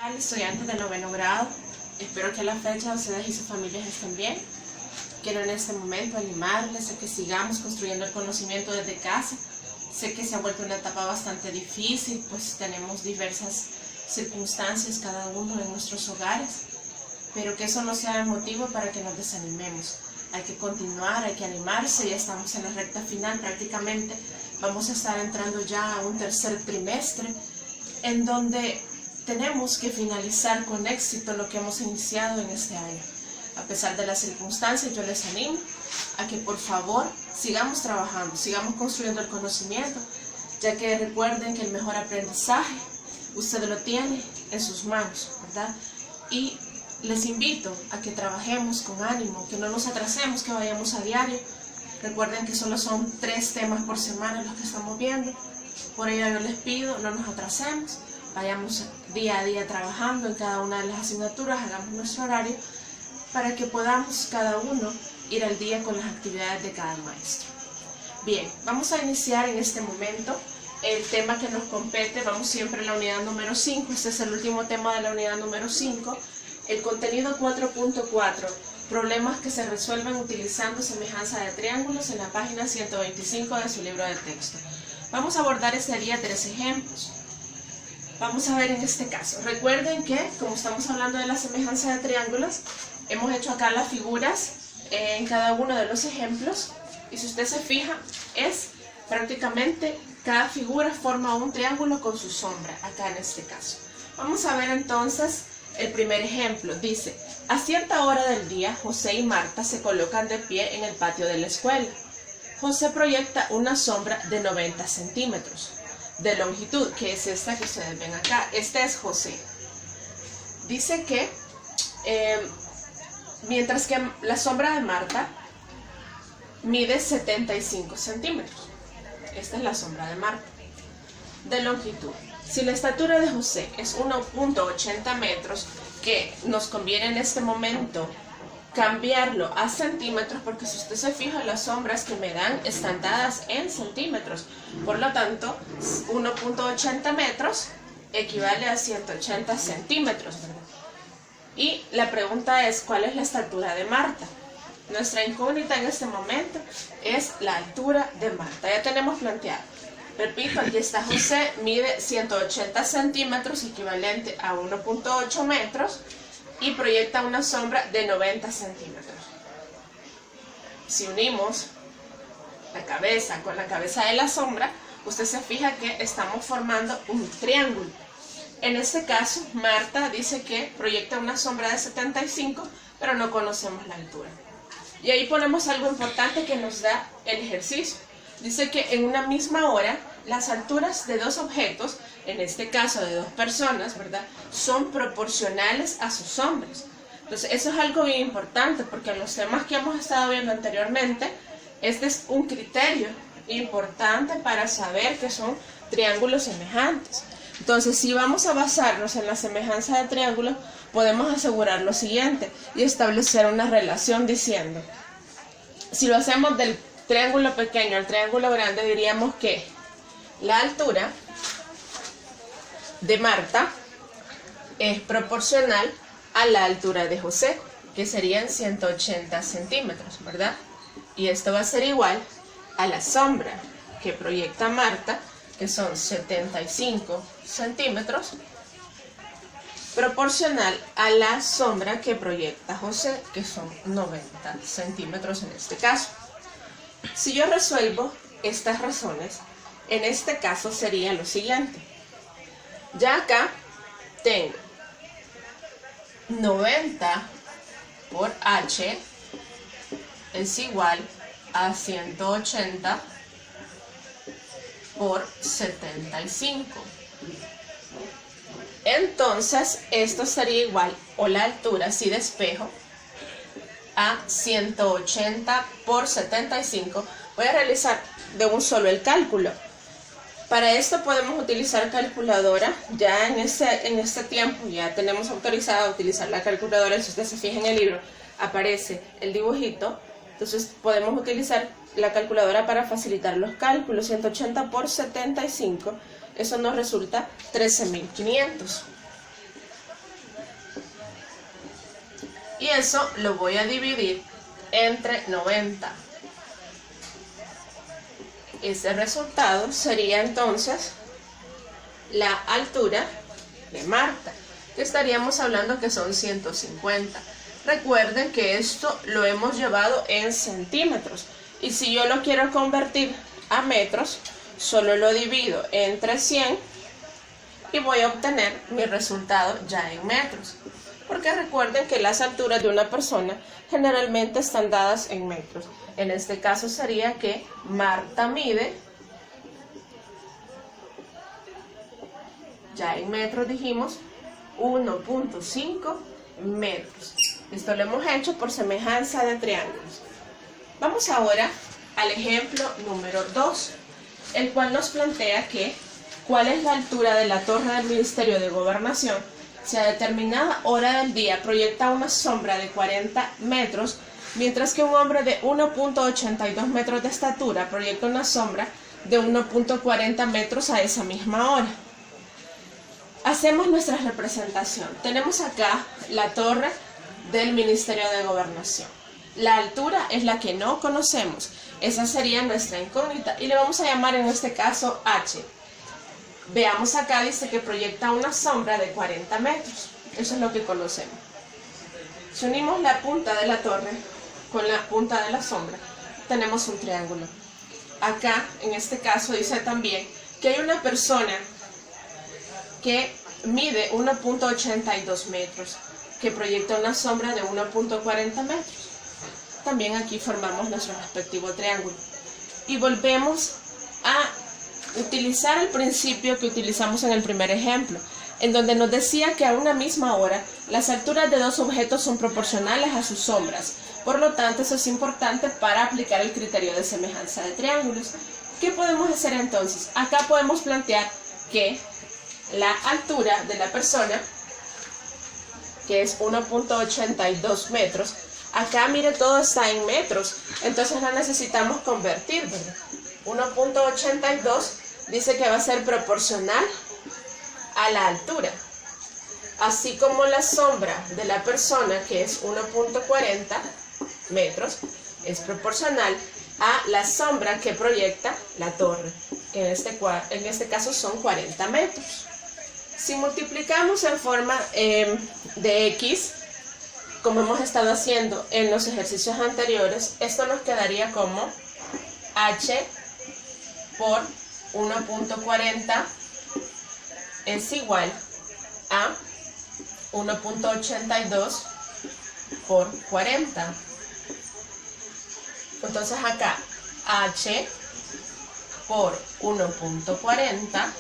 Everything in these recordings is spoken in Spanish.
Estudiantes de noveno grado, espero que a la fecha ustedes y sus familias estén bien. Quiero en este momento animarles a que sigamos construyendo el conocimiento desde casa. Sé que se ha vuelto una etapa bastante difícil, pues tenemos diversas circunstancias cada uno en nuestros hogares, pero que eso no sea el motivo para que nos desanimemos. Hay que continuar, hay que animarse, ya estamos en la recta final prácticamente. Vamos a estar entrando ya a un tercer trimestre en donde tenemos que finalizar con éxito lo que hemos iniciado en este año. A pesar de las circunstancias, yo les animo a que por favor sigamos trabajando, sigamos construyendo el conocimiento, ya que recuerden que el mejor aprendizaje usted lo tiene en sus manos, ¿verdad? Y les invito a que trabajemos con ánimo, que no nos atrasemos, que vayamos a diario. Recuerden que solo son 3 temas por semana los que estamos viendo. Por ello yo les pido, no nos atrasemos, vayamos día a día trabajando en cada una de las asignaturas, hagamos nuestro horario para que podamos cada uno ir al día con las actividades de cada maestro. Bien, vamos a iniciar en este momento el tema que nos compete. Vamos siempre a la unidad número 5, este es el último tema de la unidad número 5, el contenido 4.4, problemas que se resuelven utilizando semejanza de triángulos, en la página 125 de su libro de texto. Vamos a abordar este día 3 ejemplos. Vamos a ver en este caso. Recuerden que, como estamos hablando de la semejanza de triángulos, hemos hecho acá las figuras en cada uno de los ejemplos. Y si usted se fija, es prácticamente cada figura forma un triángulo con su sombra, acá en este caso. Vamos a ver entonces el primer ejemplo. Dice, a cierta hora del día, José y Marta se colocan de pie en el patio de la escuela. José proyecta una sombra de 90 centímetros de longitud, que es esta que ustedes ven acá. Este es José. Dice que mientras que la sombra de Marta mide 75 centímetros. Esta es la sombra de Marta. De longitud. Si la estatura de José es 1.80 metros, que nos conviene en este momento cambiarlo a centímetros, porque si usted se fija, las sombras que me dan están dadas en centímetros. Por lo tanto, 1.80 metros equivale a 180 centímetros, ¿verdad? Y la pregunta es, ¿cuál es la estatura de Marta? Nuestra incógnita en este momento es la altura de Marta. Ya tenemos planteado. Repito, aquí está José, mide 180 centímetros, equivalente a 1.8 metros, y proyecta una sombra de 90 centímetros. Si unimos la cabeza con la cabeza de la sombra, usted se fija que estamos formando un triángulo. En este caso, Marta dice que proyecta una sombra de 75, pero no conocemos la altura. Y ahí ponemos algo importante que nos da el ejercicio. Dice que en una misma hora, las alturas de dos objetos, en este caso de dos personas, ¿verdad?, son proporcionales a sus sombras. Entonces, eso es algo bien importante, porque en los temas que hemos estado viendo anteriormente, este es un criterio importante para saber que son triángulos semejantes. Entonces, si vamos a basarnos en la semejanza de triángulos, podemos asegurar lo siguiente y establecer una relación diciendo, si lo hacemos del triángulo pequeño al triángulo grande, diríamos que la altura de Marta es proporcional a la altura de José, que serían 180 centímetros, ¿verdad? Y esto va a ser igual a la sombra que proyecta Marta, que son 75 centímetros, proporcional a la sombra que proyecta José, que son 90 centímetros en este caso. Si yo resuelvo estas razones, en este caso sería lo siguiente. Ya acá tengo 90 por H es igual a 180 por 75. Entonces, esto sería igual, o la altura, si despejo, a 180 por 75. Voy a realizar de un solo el cálculo. Para esto podemos utilizar calculadora. Ya en este tiempo ya tenemos autorizado a utilizar la calculadora. Si usted se fija en el libro, aparece el dibujito. Entonces podemos utilizar la calculadora para facilitar los cálculos. 180 por 75, eso nos resulta 13.500. y eso lo voy a dividir entre 90. Ese resultado sería entonces la altura de Marta, que estaríamos hablando que son 150. Recuerden que esto lo hemos llevado en centímetros, y si yo lo quiero convertir a metros, solo lo divido entre 100 y voy a obtener mi resultado ya en metros, porque recuerden que las alturas de una persona generalmente están dadas en metros. En este caso sería que Marta mide, ya en metros dijimos, 1.5 metros. Esto lo hemos hecho por semejanza de triángulos. Vamos ahora al ejemplo número 2, el cual nos plantea que cuál es la altura de la torre del Ministerio de Gobernación si a determinada hora del día proyecta una sombra de 40 metros, mientras que un hombre de 1.82 metros de estatura proyecta una sombra de 1.40 metros a esa misma hora. Hacemos nuestra representación. Tenemos acá la torre del Ministerio de Gobernación. La altura es la que no conocemos. Esa sería nuestra incógnita y le vamos a llamar en este caso H. Veamos acá, dice que proyecta una sombra de 40 metros. Eso es lo que conocemos. Si unimos la punta de la torre con la punta de la sombra, tenemos un triángulo. Acá, en este caso, dice también que hay una persona que mide 1.82 metros, que proyecta una sombra de 1.40 metros. También aquí formamos nuestro respectivo triángulo. Y volvemos a utilizar el principio que utilizamos en el primer ejemplo, en donde nos decía que a una misma hora las alturas de dos objetos son proporcionales a sus sombras. Por lo tanto, eso es importante para aplicar el criterio de semejanza de triángulos. ¿Qué podemos hacer entonces? Acá podemos plantear que la altura de la persona, que es 1.82 metros, acá mire todo está en metros, entonces la necesitamos convertir, ¿verdad? 1.82 dice que va a ser proporcional a la altura, así como la sombra de la persona, que es 1.40 metros, es proporcional a la sombra que proyecta la torre, que en este caso son 40 metros. Si multiplicamos en forma de X, como hemos estado haciendo en los ejercicios anteriores, esto nos quedaría como H por 1.40 es igual a 1.82 por 40. Entonces acá H por 1.40 va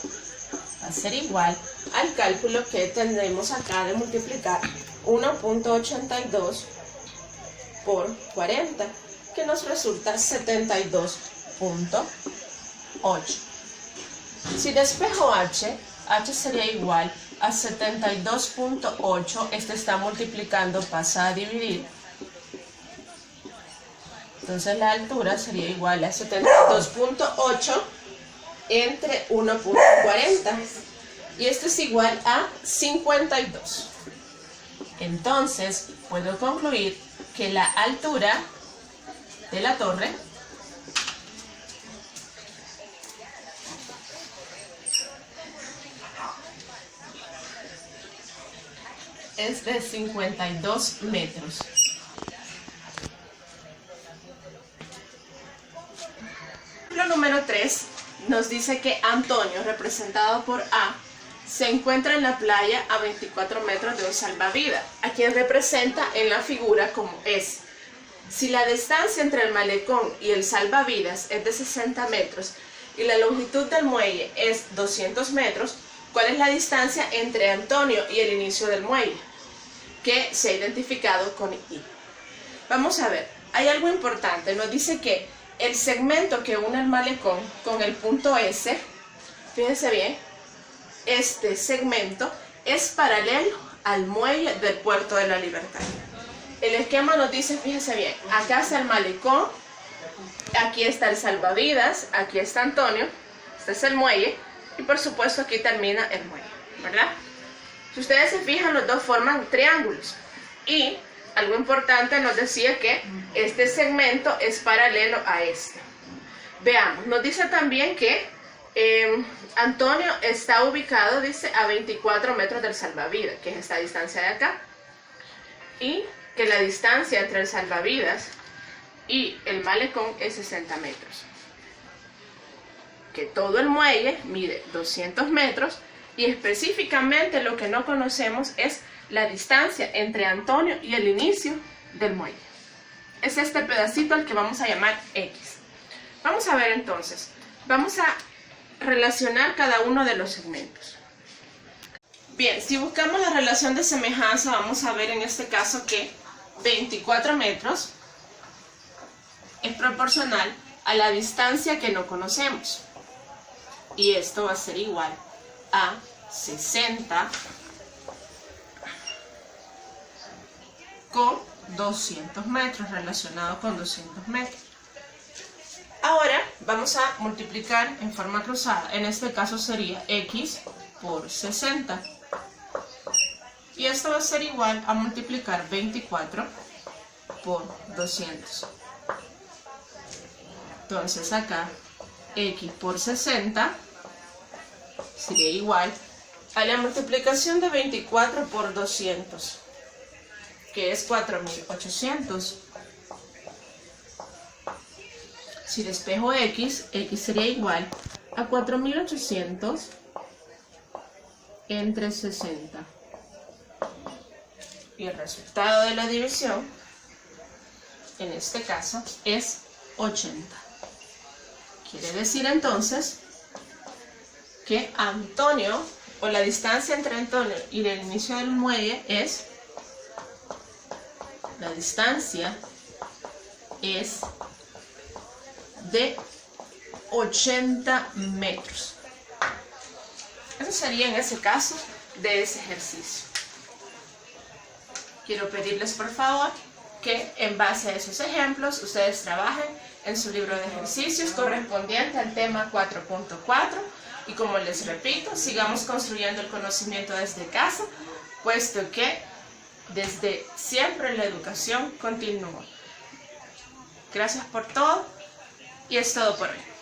a ser igual al cálculo que tendremos acá de multiplicar 1.82 por 40, que nos resulta 72.8. Si despejo H sería igual a 72.8, este está multiplicando, pasa a dividir. Entonces la altura sería igual a 72.8 entre 1.40. Y esto es igual a 52. Entonces puedo concluir que la altura de la torre es de 52 metros. Ejemplo número 3 nos dice que Antonio, representado por A, se encuentra en la playa a 24 metros de un salvavidas, a quien representa en la figura como S. Si la distancia entre el malecón y el salvavidas es de 60 metros y la longitud del muelle es 200 metros, ¿cuál es la distancia entre Antonio y el inicio del muelle? Que se ha identificado con I. Vamos a ver, hay algo importante, nos dice que el segmento que une el malecón con el punto S, fíjense bien, este segmento es paralelo al muelle del Puerto de la Libertad. El esquema nos dice, fíjense bien, acá está el malecón, aquí está el salvavidas, aquí está Antonio, este es el muelle, y por supuesto aquí termina el muelle, ¿verdad? Si ustedes se fijan, los dos forman triángulos, y algo importante, nos decía que este segmento es paralelo a este. Veamos, nos dice también que Antonio está ubicado, dice, a 24 metros del salvavidas, que es esta distancia de acá, y que la distancia entre el salvavidas y el malecón es 60 metros. Que todo el muelle mide 200 metros y específicamente lo que no conocemos es la distancia entre Antonio y el inicio del muelle. Es este pedacito al que vamos a llamar X. Vamos a ver entonces, vamos a relacionar cada uno de los segmentos. Bien, si buscamos la relación de semejanza, vamos a ver en este caso que 24 metros es proporcional a la distancia que no conocemos. Y esto va a ser igual a 60 con 200 metros, relacionado con 200 metros. Ahora vamos a multiplicar en forma cruzada. En este caso sería X por 60. Y esto va a ser igual a multiplicar 24 por 200. Entonces acá X por 60 sería igual a la multiplicación de 24 por 200, que es 4800. Si despejo X, X sería igual a 4800 entre 60. Y el resultado de la división, en este caso, es 80. Quiere decir entonces que Antonio, o la distancia entre Antonio y el inicio del muelle es, la distancia es de 80 metros. Eso sería en ese caso de ese ejercicio. Quiero pedirles por favor que en base a esos ejemplos ustedes trabajen en su libro de ejercicios correspondiente al tema 4.4 y, como les repito, sigamos construyendo el conocimiento desde casa, puesto que desde siempre la educación continúa. Gracias por todo y es todo por hoy.